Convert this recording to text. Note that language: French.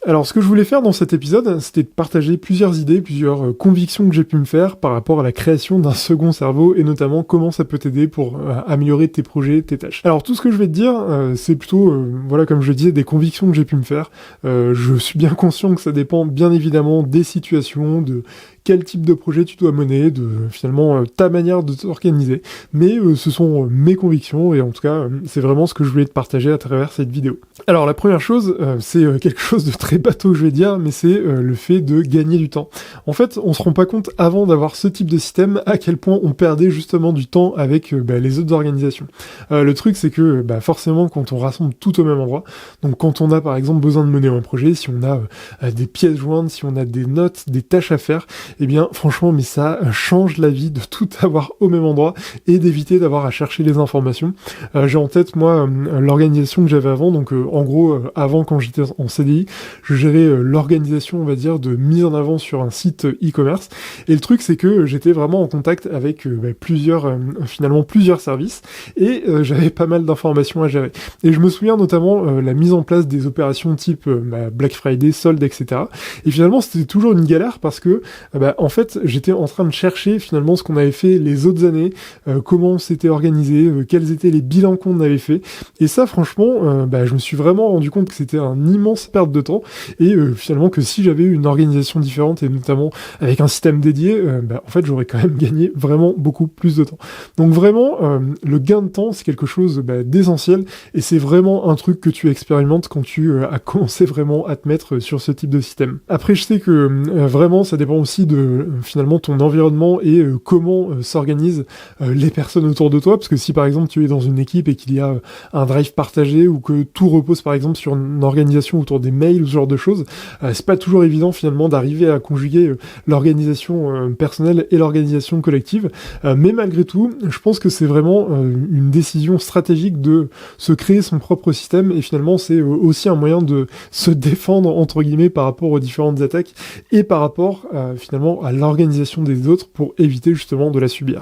Alors, ce que je voulais faire dans cet épisode, c'était de partager plusieurs idées, plusieurs convictions que j'ai pu me faire par rapport à la création d'un second cerveau et notamment comment ça peut t'aider pour améliorer tes projets, tes tâches. Alors, tout ce que je vais te dire, c'est plutôt, voilà, comme je le disais, des convictions que j'ai pu me faire. Je suis bien conscient que ça dépend bien évidemment des situations, de quel type de projet tu dois mener, de finalement ta manière de t'organiser. Mais ce sont mes convictions et en tout cas, c'est vraiment ce que je voulais te partager à travers cette vidéo. Alors, la première chose, c'est quelque chose de très bateau que je vais dire, mais c'est le fait de gagner du temps. En fait, on se rend pas compte avant d'avoir ce type de système à quel point on perdait justement du temps avec les autres organisations. Le truc, c'est que forcément, quand on rassemble tout au même endroit, donc quand on a par exemple besoin de mener un projet, si on a des pièces jointes, si on a des notes, des tâches à faire, eh bien franchement, mais ça change la vie de tout avoir au même endroit et d'éviter d'avoir à chercher les informations. J'ai en tête, moi, l'organisation que j'avais avant, donc en gros, avant quand j'étais en CDI, je gérais l'organisation, on va dire, de mise en avant sur un site e-commerce. Et le truc, c'est que j'étais vraiment en contact avec plusieurs services et j'avais pas mal d'informations à gérer. Et je me souviens notamment la mise en place des opérations type Black Friday, soldes, etc. Et finalement, c'était toujours une galère parce que, en fait, j'étais en train de chercher finalement ce qu'on avait fait les autres années, comment on s'était organisé, quels étaient les bilans qu'on avait fait. Et ça, franchement, je me suis vraiment rendu compte que c'était un immense perte de temps et finalement que si j'avais eu une organisation différente et notamment avec un système dédié, en fait, j'aurais quand même gagné vraiment beaucoup plus de temps. Donc vraiment, le gain de temps, c'est quelque chose d'essentiel et c'est vraiment un truc que tu expérimentes quand tu as commencé vraiment à te mettre sur ce type de système. Après, je sais que vraiment, ça dépend aussi de finalement ton environnement et comment s'organisent les personnes autour de toi, parce que si par exemple tu es dans une équipe et qu'il y a un drive partagé ou que tout repose par exemple sur une organisation autour des mails ou ce genre de choses, c'est pas toujours évident finalement d'arriver à conjuguer l'organisation personnelle et l'organisation collective, mais malgré tout, je pense que c'est vraiment une décision stratégique de se créer son propre système et finalement c'est aussi un moyen de se défendre entre guillemets par rapport aux différentes attaques et par rapport finalement à l'organisation des autres pour éviter justement de la subir.